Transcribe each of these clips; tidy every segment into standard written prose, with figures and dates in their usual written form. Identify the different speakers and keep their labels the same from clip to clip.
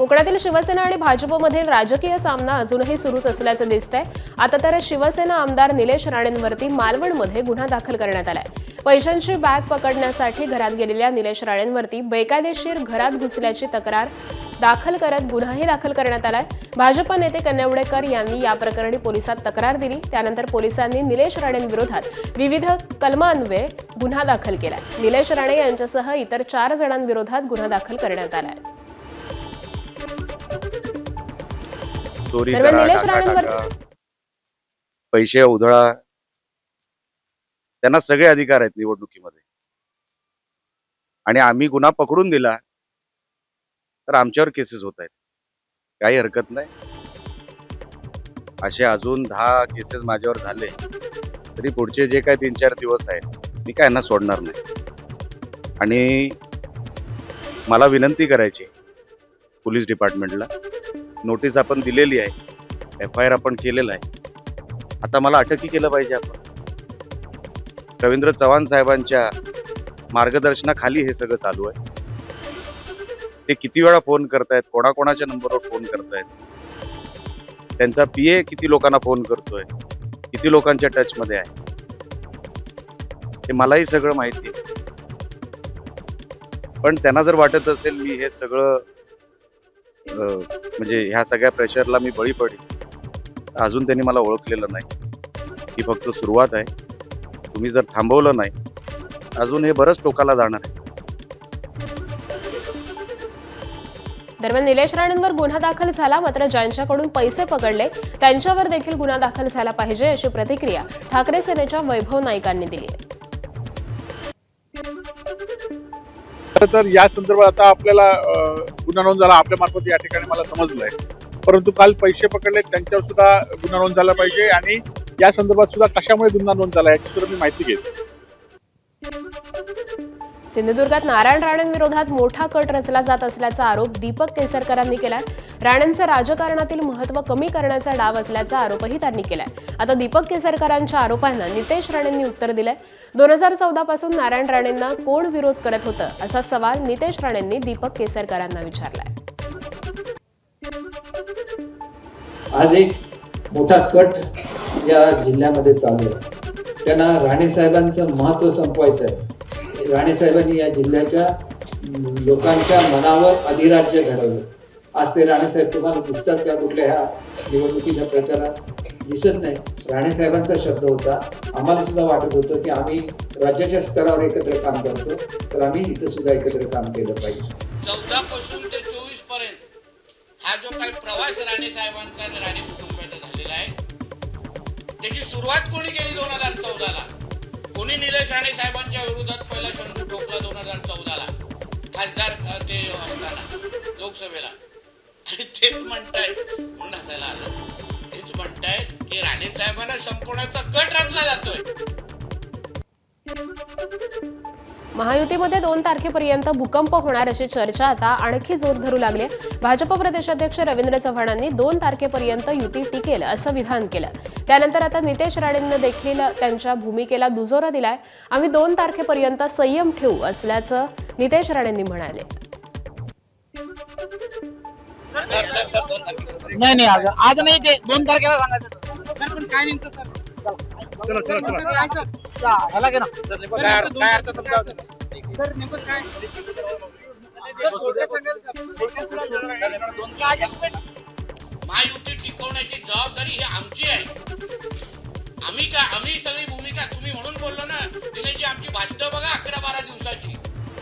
Speaker 1: कोकणातील शिवसेना आणि भाजपमधील राजकीय सामना अजूनही सुरूच असल्याचं दिसतंय। आता तर शिवसेना आमदार निलेश राणेंवरती मालवणमध्ये गुन्हा दाखल करण्यात आलाय। पैशांची बॅग पकडण्यासाठी घरात गेलेल्या निलेश राणेंवरती बेकायदेशीर घरात घुसल्याची तक्रार दाखल करत गुन्हाही दाखल करण्यात आलाय। भाजप नेते कन्नवडेकर यांनी या प्रकरणी पोलिसात तक्रार दिली। त्यानंतर पोलिसांनी निलेश राणेंविरोधात विविध कलमान्वये गुन्हा दाखल केलाय। निलेश राणे यांच्यासह इतर 4 जणांविरोधात गुन्हा दाखल करण्यात आलाय।
Speaker 2: दरम्यान निलेश राणेंवर पैसे उधळा, त्यांना सगळे अधिकार आहेत निवडणुकीमध्ये, आणि आम्ही गुन्हा पकडून दिला तर आमच्यावर केसेस होत आहेत, काही हरकत नाही। असे अजून 10 केसेस माझ्यावर झाले तरी पुढचे जे काय 3-4 दिवस आहेत मी काय यांना सोडणार नाही। आणि मला विनंती करायची पोलीस डिपार्टमेंटला, नोटीस आपण दिलेली आहे, FIR आपण केलेला आहे, आता मला अटकही केलं पाहिजे आपण। रवींद्र चव्हाण साहेबांच्या मार्गदर्शनाखाली हे सगळं चालू आहे। ते किती वेळा फोन करतायत, कोणाकोणाच्या नंबरवर फोन करतायत, त्यांचा PA किती लोकांना फोन करतोय, किती लोकांच्या टच मध्ये आहे, हे मलाही सगळं माहिती आहे। पण त्यांना जर वाटत असेल मी हे सगळं म्हणजे ह्या सगळ्या प्रेशरला मी बळी पडेल, अजून त्यांनी मला ओळखलेलं नाही। ही फक्त सुरुवात आहे। तुम्ही जर थांबवलं नाही अजून हे बरंच टोकाला जाणार आहे।
Speaker 1: दरम्यान निलेश राणेंवर गुन्हा दाखल झाला, मात्र ज्यांच्याकडून पैसे पकडले त्यांच्यावर देखील गुन्हा दाखल झाला पाहिजे अशी प्रतिक्रिया ठाकरे सेनेच्या वैभव नाईकांनी दिली आहे।
Speaker 3: तर या संदर्भात आता आपल्याला गुन्हा नोंद झाला आपल्या मार्फत या ठिकाणी मला समजलंय, परंतु काल पैसे पकडले त्यांच्यावर सुद्धा गुन्हा नोंद झाला पाहिजे आणि या संदर्भात सुद्धा कशामुळे गुन्हा नोंद झाला याची सुद्धा मी माहिती घेतो।
Speaker 1: सिंधुदुर्गात नारायण राणेंविरोधात मोठा कट रचला जात असल्याचा आरोप दीपक केसरकरांनी केलाय। राणेंचं राजकारणातील महत्त्व कमी करण्याचा डाव असल्याचा आरोपही त्यांनी केलाय। आता दीपक केसरकरांच्या आरोपांना नितेश राणेंनी उत्तर दिलंय। 2014 पासून नारायण राणेंना कोण विरोध करत होतं असा सवाल नितेश राणेंनी दीपक केसरकरांना विचारलाय।
Speaker 4: आज एक मोठा कट या जिल्ह्यामध्ये चालू आहे। त्यांना राणे साहेबांचं महत्त्व संपवायचं आहे। राणे साहेबांनी या जिल्ह्याच्या लोकांच्या मनावर अधिराज्य घडवलं। आज ते राणे साहेब तुम्हाला दिसतात का कुठल्या ह्या निवडणुकीच्या प्रचारात? दिसत नाही। राणे साहेबांचा शब्द होता, आम्हाला सुद्धा वाटत होतं की आम्ही राज्याच्या स्तरावर एकत्र काम करतो, तर आम्ही इथं सुद्धा एकत्र काम केलं पाहिजे।
Speaker 5: 14 पासून ते 24 पर्यंत हा जो काही प्रवास राणे साहेबांचा आणि राणे कुटुंबाचा झालेला आहे, त्याची सुरुवात कोणी केली 2014ला? कोणी निलेश राणे साहेबांच्या विरोधात पहिला शंभू ठोकला 2014ला खासदार ते असताना लोकसभेला? आणि तेच म्हणतायत म्हणून हसायला आलं, तेच म्हणतायत की राणे साहेबांना संपवण्याचा कट रचला जातोय।
Speaker 1: महायुतीमध्ये 2 तारखेपर्यंत भूकंप होणार अशी चर्चा आता आणखी जोर धरू लागली। भाजप प्रदेशाध्यक्ष रवींद्र चव्हाणांनी 2 तारखेपर्यंत युती टिकेल असं विधान केलं। त्यानंतर आता नितेश राणेंनी देखील त्यांच्या भूमिकेला दुजोरा दिलाय। आम्ही 2 तारखेपर्यंत संयम ठेवू असल्याचं नितेश राणेंनी म्हणाले।
Speaker 6: नाही आज नाही, ते 2 तारखेला सांगायचं। पण काय नेमकं ह्याला घे ना काय अर्थ समजावं सर, नेमकं काय
Speaker 5: महायुती टिकवण्याची जबाबदारी ही आमची आहे। आम्ही सगळी भूमिका तुम्ही म्हणून बोललो ना दिनेशजी, आमची भाषणं बघा 11-12 दिवसाची,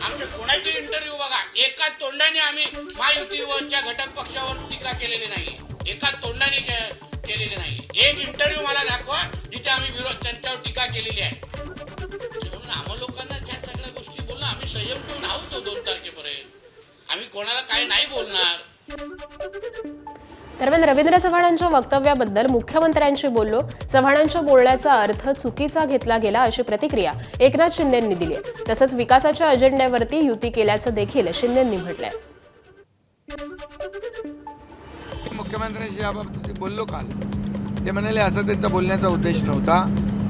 Speaker 5: आमच्या कोणाची इंटरव्ह्यू बघा, एका तोंडाने आम्ही महायुतीवरच्या घटक पक्षावर टीका केलेली नाही, एका तोंडाने केलेली नाही। एक इंटरव्ह्यू मला दाखवा जिथे आम्ही त्यांच्यावर टीका केलेली आहे। म्हणून आम्हा लोकांना ज्या सगळ्या गोष्टी बोलणं, आम्ही संयम ठेवून आहोत 2 तारखेपर्यंत, आम्ही कोणाला काय नाही बोलणार।
Speaker 1: दरम्यान रवींद्र चव्हाणांच्या वक्तव्याबद्दल मुख्यमंत्र्यांशी बोललो, चव्हाणांच्या बोलण्याचा अर्थ चुकीचा घेतला गेला अशी प्रतिक्रिया एकनाथ शिंदेंनी दिली आहे। तसंच विकासाच्या अजेंड्यावरती युती केल्याचं देखील शिंदेंनी म्हटलंय।
Speaker 7: मुख्यमंत्र्यांशी याबाबत बोललो काल, ते म्हणाले असं त्यांचा बोलण्याचा उद्देश नव्हता,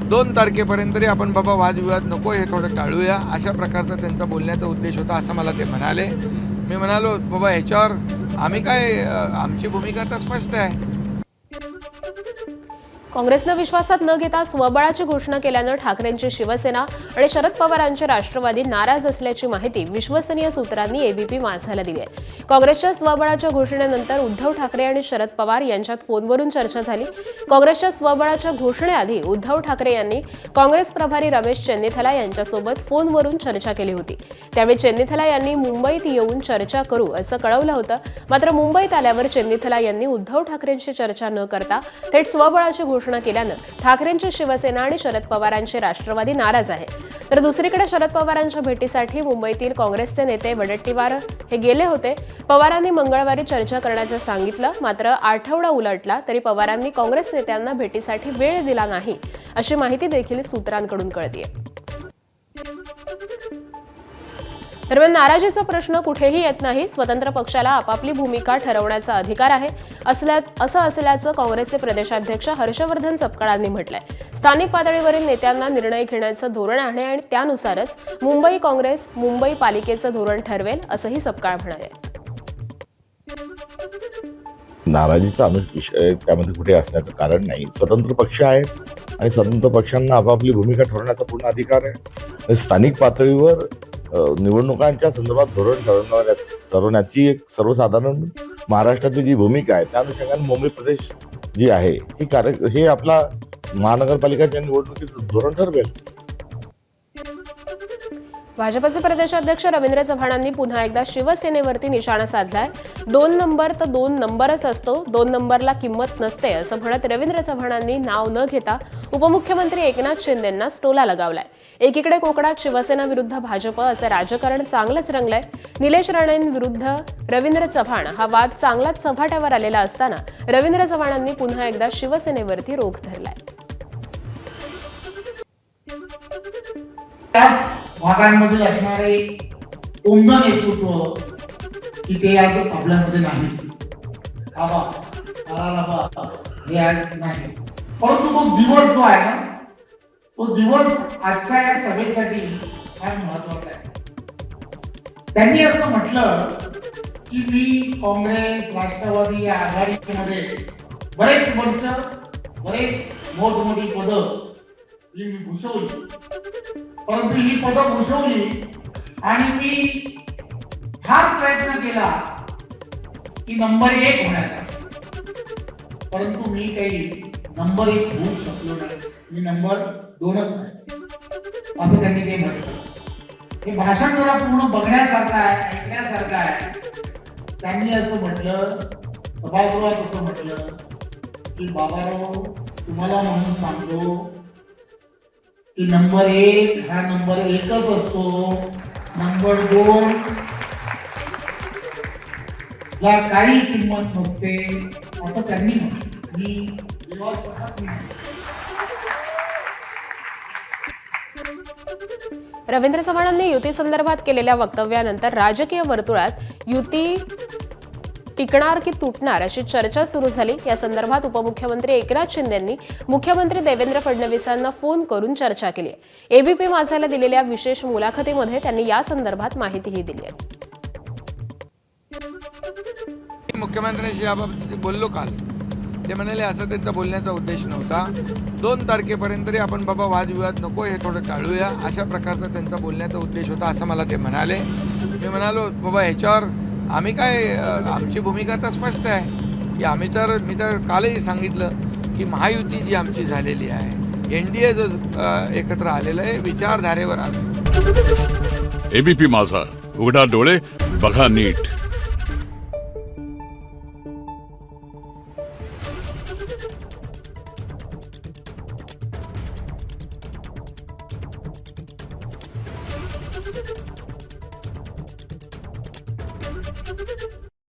Speaker 7: 2 तारखेपर्यंत तरी आपण बाबा वादविवाद नको, हे थोडं टाळूया, अशा प्रकारचा त्यांचा बोलण्याचा उद्देश होता असं मला ते म्हणाले। मी म्हणालो बाबा ह्याच्यावर आम्ही काय आमची भूमिका तर स्पष्ट आहे.
Speaker 1: काँग्रेसनं विश्वासात न घेता स्वबळाची घोषणा केल्यानं ठाकरेंची शिवसेना आणि शरद पवारांचे राष्ट्रवादी नाराज असल्याची माहिती विश्वसनीय सूत्रांनी एबीपी माझाला दिली आहे. काँग्रेसच्या स्वबळाच्या घोषणेनंतर उद्धव ठाकरे आणि शरद पवार यांच्यात फोनवरून चर्चा झाली. काँग्रेसच्या स्वबळाच्या घोषणेआधी उद्धव ठाकरे यांनी काँग्रेस प्रभारी रमेश चेन्नीथला यांच्यासोबत फोनवरून चर्चा केली होती. त्यावेळी चेन्नीथला यांनी मुंबईत येऊन चर्चा करू असं कळवलं होतं. मात्र मुंबईत आल्यावर चेन्नीथला यांनी उद्धव ठाकरेंशी चर्चा न करता थेट स्वबळाची घोषणा केल्यानं ठाकरेंची शिवसेना आणि शरद पवारांचे राष्ट्रवादी नाराज आहे. तर दुसरीकडे शरद पवारांच्या भेटीसाठी मुंबईतील काँग्रेसचे नेते वडेट्टीवार हे गेले होते. पवारांनी मंगळवारी चर्चा करण्याचं सांगितलं. मात्र आठवडा उलटला तरी पवारांनी काँग्रेस नेत्यांना भेटीसाठी वेळ दिला नाही अशी माहिती देखील सूत्रांकडून कळतेय. दरम्यान नाराजीचा प्रश्न कुठेही येत नाही. स्वतंत्र पक्षाला आपापली भूमिका ठरवण्याचा अधिकार आहे असं असल्याचं काँग्रेसचे प्रदेशाध्यक्ष हर्षवर्धन सपकाळांनी म्हटलंय. स्थानिक पातळीवरील नेत्यांना निर्णय घेण्याचं धोरण आहे आणि त्यानुसारच मुंबई काँग्रेस मुंबई पालिकेचं धोरण ठरवेल असंही सपकाळ म्हणाले.
Speaker 8: नाराजीचा विषय त्यामध्ये कुठे असण्याचं कारण नाही. स्वतंत्र पक्ष आहेत आणि स्वतंत्र पक्षांना आपापली भूमिका ठरवण्याचा पूर्ण अधिकार आहे. आणि स्थानिक पातळीवर निवडणुकांच्या संदर्भात धोरण ठरवण्याची एक सर्वसाधारण महाराष्ट्रातली जी भूमिका आहे त्या अनुषंगाने मुंबई प्रदेश जी आहे हे आपला महानगरपालिकाच्या निवडणुकीचं धोरण ठरवेल.
Speaker 1: भाजपचे प्रदेशाध्यक्ष रवींद्र चव्हाणांनी पुन्हा एकदा शिवसेनेवरती निशाणा साधलाय. 2 नंबर तर 2 नंबरच असतो, 2 नंबरला किंमत नसते असं म्हणत रवींद्र चव्हाणांनी नाव न घेता उपमुख्यमंत्री एकनाथ शिंदेंनाच टोला लगावलाय. एकीकडे कोकणात शिवसेना विरुद्ध भाजप असं राजकारण चांगलंच रंगलंय. निलेश राणेंविरुद्ध रवींद्र चव्हाण हा वाद चांगलाच चव्हाट्यावर आलेला असताना रवींद्र चव्हाणांनी पुन्हा एकदा शिवसेनेवरती रोख धरलाय.
Speaker 9: भागांमध्ये असणारे उमद नेतृत्व की ते आज आपल्यामध्ये नाही. हे आज नाही. परंतु तो दिवस जो आहे ना तो दिवस आजच्या या सभेसाठी फार महत्वाचा आहे. त्यांनी असं म्हटलं की मी काँग्रेस राष्ट्रवादी या आघाडीमध्ये बरेच वर्ष बरेच मोठमोठी पदं मी भूषवली. परंतु ही पदं भूषवली आणि मी फार प्रयत्न केला की नंबर 1 होण्याचा. परंतु मी काही नंबर 1 होऊ शकलो नाही. मी नंबर 2च नाही असं त्यांनी ते म्हटलं. हे भाषण जरा पूर्ण बघण्यासारखं आहे, ऐकण्यासारखं आहे. त्यांनी असं म्हटलं, सभागृहात असं म्हटलं की बाबाराव तुम्हाला म्हणून सांगतो की नंबर 1 हा नंबर 1च असतो. नंबर 2 ला काही किंमत नसते असं त्यांनी म्हटलं. मी
Speaker 1: रवींद्र चव्हाणांनी युती संदर्भात केलेल्या वक्तव्यानंतर राजकीय वर्तुळात युती टिकणार की तुटणार अशी चर्चा सुरू झाली. या संदर्भात उपमुख्यमंत्री एकनाथ शिंदेंनी मुख्यमंत्री देवेंद्र फडणवीसांना फोन करून चर्चा केली आहे. एबीपी माझाला दिलेल्या विशेष मुलाखतीमध्ये त्यांनी या संदर्भात माहितीही दिली आहे.
Speaker 7: मुख्यमंत्र्यांशी याबाबत बोललो काल. ते म्हणाले असं त्यांचा बोलण्याचा उद्देश नव्हता. 2 तारखेपर्यंत तरी आपण बाबा वादविवाद नको हे थोडं टाळूया अशा प्रकारचा त्यांचा बोलण्याचा उद्देश होता असं मला ते म्हणाले. मी म्हणालो बाबा ह्याच्यावर आम्ही काय आमची भूमिका तर स्पष्ट आहे की मी तर कालही सांगितलं की महायुती जी आमची झालेली आहे, NDA जो एकत्र आलेलं आहे विचारधारेवर आलं.
Speaker 10: एबीपी माझा, उघडा डोळे बघा नीट.